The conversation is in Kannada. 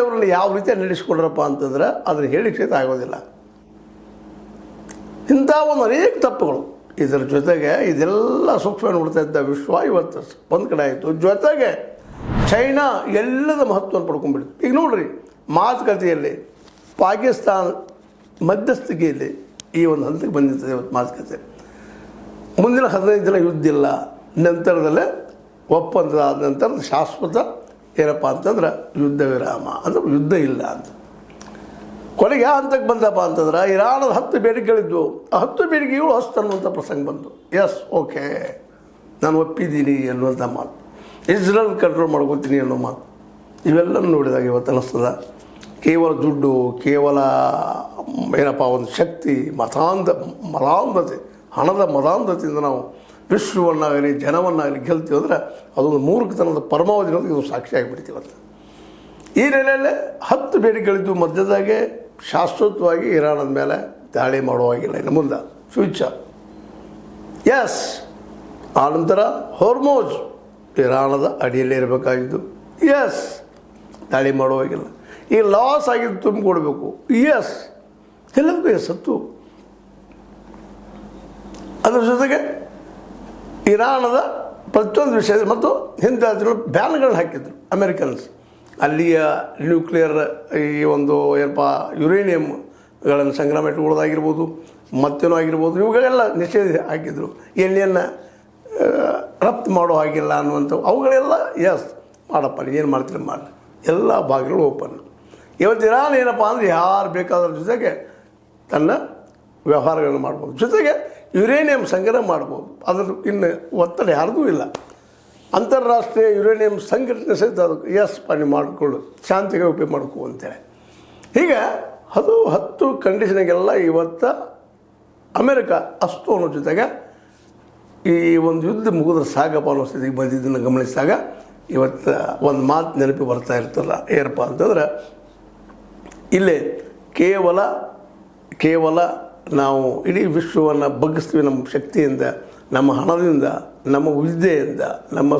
ಬೇರೆಯವ್ರನ್ನ ಯಾವ ರೀತಿ ನಡೆಸ್ಕೊಡ್ರಪ್ಪ ಅಂತಂದ್ರೆ ಅದನ್ನು ಹೇಳಿ ಕ್ಷೇತ್ರ ಆಗೋದಿಲ್ಲ. ಇಂಥ ಒಂದು ಅನೇಕ ತಪ್ಪುಗಳು. ಇದರ ಜೊತೆಗೆ ಇದೆಲ್ಲ ಸೂಕ್ಷ್ಮ ನೋಡ್ತಾ ಇದ್ದ ವಿಶ್ವ ಇವತ್ತು ಒಂದು ಕಡೆ ಆಯಿತು. ಜೊತೆಗೆ ಚೈನಾ ಎಲ್ಲದ ಮಹತ್ವವನ್ನು ಪಡ್ಕೊಂಡ್ಬಿಡ್ತು. ಈಗ ನೋಡ್ರಿ, ಮಾತುಕತೆಯಲ್ಲಿ ಪಾಕಿಸ್ತಾನ ಮಧ್ಯಸ್ಥಿಕೆಯಲ್ಲಿ ಈ ಒಂದು ಹಂತಕ್ಕೆ ಬಂದಿರ್ತದೆ ಇವತ್ತು ಮಾತುಕತೆ. ಮುಂದಿನ 15 ದಿನ ಯುದ್ಧ ಇಲ್ಲ, ನಂತರದಲ್ಲೇ ಒಪ್ಪಂದ ಆದ ನಂತರ ಶಾಶ್ವತ ಏನಪ್ಪ ಅಂತಂದ್ರೆ ಯುದ್ಧ ವಿರಾಮ, ಅಂದ್ರೆ ಯುದ್ಧ ಇಲ್ಲ ಅಂತ. ಕೊನೆಗೆ ಯಾವ ಹಂತಕ್ಕೆ ಬಂದಪ್ಪ ಅಂತಂದ್ರೆ ಇರಾನದ 10 ಬೇಡಿಕೆಗಳಿದ್ವು. ಆ 10 ಬೇಡಿಕೆಗಳು ಅಷ್ಟು ಅನ್ನುವಂಥ ಪ್ರಸಂಗ ಬಂತು. ಎಸ್, ಓಕೆ, ನಾನು ಒಪ್ಪಿದ್ದೀನಿ ಅನ್ನುವಂಥ ಮಾತು. ಇಸ್ರೇಲ್ ಕಂಟ್ರೋಲ್ ಮಾಡ್ಕೊತೀನಿ ಅನ್ನೋ ಮಾತು. ಇವೆಲ್ಲ ನೋಡಿದಾಗ ಇವತ್ತು ಅನ್ನಿಸ್ತದ ಕೇವಲ ದುಡ್ಡು, ಕೇವಲ ಏನಪ್ಪ ಒಂದು ಶಕ್ತಿ, ಮತಾಂಧತೆ, ಹಣದ ಮತಾಂಧತೆಯಿಂದ ನಾವು ವಿಶ್ವವನ್ನಾಗಲಿ ಜನವನ್ನಾಗಲಿ ಗೆಲ್ತೀವಿ ಅಂದರೆ ಅದೊಂದು ಮೂರ್ಖತನದ ಪರಮಾವಧಿ ಅನ್ನೋದು ಇದು ಸಾಕ್ಷಿ ಆಗಿಬಿಡ್ತೀವತ್ತು. ಈ ನೆಲೆಯಲ್ಲೇ 10 ಬೇಡಿಕೆಗಳಿದ್ದು ಮಧ್ಯದಾಗೆ ಶಾಶ್ವತವಾಗಿ ಇರಾನದ ಮೇಲೆ ದಾಳಿ ಮಾಡುವಾಗಿಲ್ಲ ಇನ್ನು ಮುಂದೆ ಫ್ಯೂಚರ್. ಎಸ್, ಆನಂತರ ಹೊರ್ಮೋಜ್ ಇರಾನದ ಅಡಿಯಲ್ಲೇ ಇರಬೇಕಾಗಿದ್ದು. ಎಸ್, ದಾಳಿ ಮಾಡುವಾಗಿಲ್ಲ. ಈ ಲಾಸ್ ಆಗಿದ್ದು ತುಂಬಿಕೊಡ್ಬೇಕು. ಎಸ್, ಎಲ್ಲದಕ್ಕೂ ಎಸ್ ಹತ್ತು. ಅದರ ಜೊತೆಗೆ ಇರಾನದ ಪ್ರತಿಯೊಂದು ವಿಷಯದ ಮತ್ತು ಹಿಂದೆ ಬ್ಯಾನ್ಗಳನ್ನ ಹಾಕಿದ್ರು ಅಮೇರಿಕನ್ಸ್. ಅಲ್ಲಿಯ ನ್ಯೂಕ್ಲಿಯರ್ ಈ ಒಂದು ಏನಪ್ಪ ಯುರೇನಿಯಮ್ಗಳನ್ನು ಸಂಗ್ರಹ ಇಟ್ಕೊಳ್ಳೋದಾಗಿರ್ಬೋದು, ಮತ್ತೇನೋ ಆಗಿರ್ಬೋದು, ಇವುಗಳೆಲ್ಲ ನಿಷೇಧ ಹಾಕಿದ್ರು. ಎಣ್ಣೆಯನ್ನು ರಫ್ತು ಮಾಡೋ ಹಾಗಿಲ್ಲ ಅನ್ನುವಂಥವು ಅವುಗಳೆಲ್ಲ ಎಸ್ ಮಾಡಪ್ಪ, ಏನು ಮಾಡ್ತೀರಿ ಮಾಡಿ, ಎಲ್ಲ ಭಾಗಗಳು ಓಪನ್. ಇವತ್ತು ಇರಾನ್ ಏನಪ್ಪ ಅಂದರೆ ಯಾರು ಬೇಕಾದ್ರ ಜೊತೆಗೆ ತನ್ನ ವ್ಯವಹಾರಗಳನ್ನು ಮಾಡ್ಬೋದು, ಜೊತೆಗೆ ಯುರೇನಿಯಂ ಸಂಗ್ರಹ ಮಾಡ್ಬೋದು. ಅದ್ರ ಇನ್ನು ಒತ್ತಡ ಯಾರ್ದೂ ಇಲ್ಲ. ಅಂತಾರಾಷ್ಟ್ರೀಯ ಯುರೇನಿಯಂ ಸಂಘಟನೆ ಸಹಿತ ಅದಕ್ಕೆ ಎಸ್ ನೀವು ಮಾಡಿಕೊಳ್ಳು, ಶಾಂತಿಗೆ ಉಪಯೋಗ ಮಾಡ್ಕೋ ಅಂತೇಳಿ. ಹೀಗೆ ಅದು 10 ಕಂಡೀಷನ್ಗೆಲ್ಲ ಇವತ್ತು ಅಮೇರಿಕ ಅಷ್ಟು ಅನ್ನೋ ಜೊತೆಗೆ ಈ ಒಂದು ಯುದ್ಧ ಮುಗಿದ್ರೆ ಸಾಗಪ್ಪ ಅನ್ನೋ ಸ್ಥಿತಿಗೆ ಬಂದಿದ್ದನ್ನು ಗಮನಿಸಿದಾಗ ಇವತ್ತು ಒಂದು ಮಾತು ನೆನಪು ಬರ್ತಾ ಇರ್ತಲ್ಲ, ಏನಪ್ಪ ಅಂತಂದ್ರೆ ಇಲ್ಲೇ ಕೇವಲ ನಾವು ಇಡೀ ವಿಶ್ವವನ್ನು ಬಗ್ಗಿಸ್ತೀವಿ ನಮ್ಮ ಶಕ್ತಿಯಿಂದ, ನಮ್ಮ ಹಣದಿಂದ, ನಮ್ಮ ವಿದ್ಯೆಯಿಂದ, ನಮ್ಮ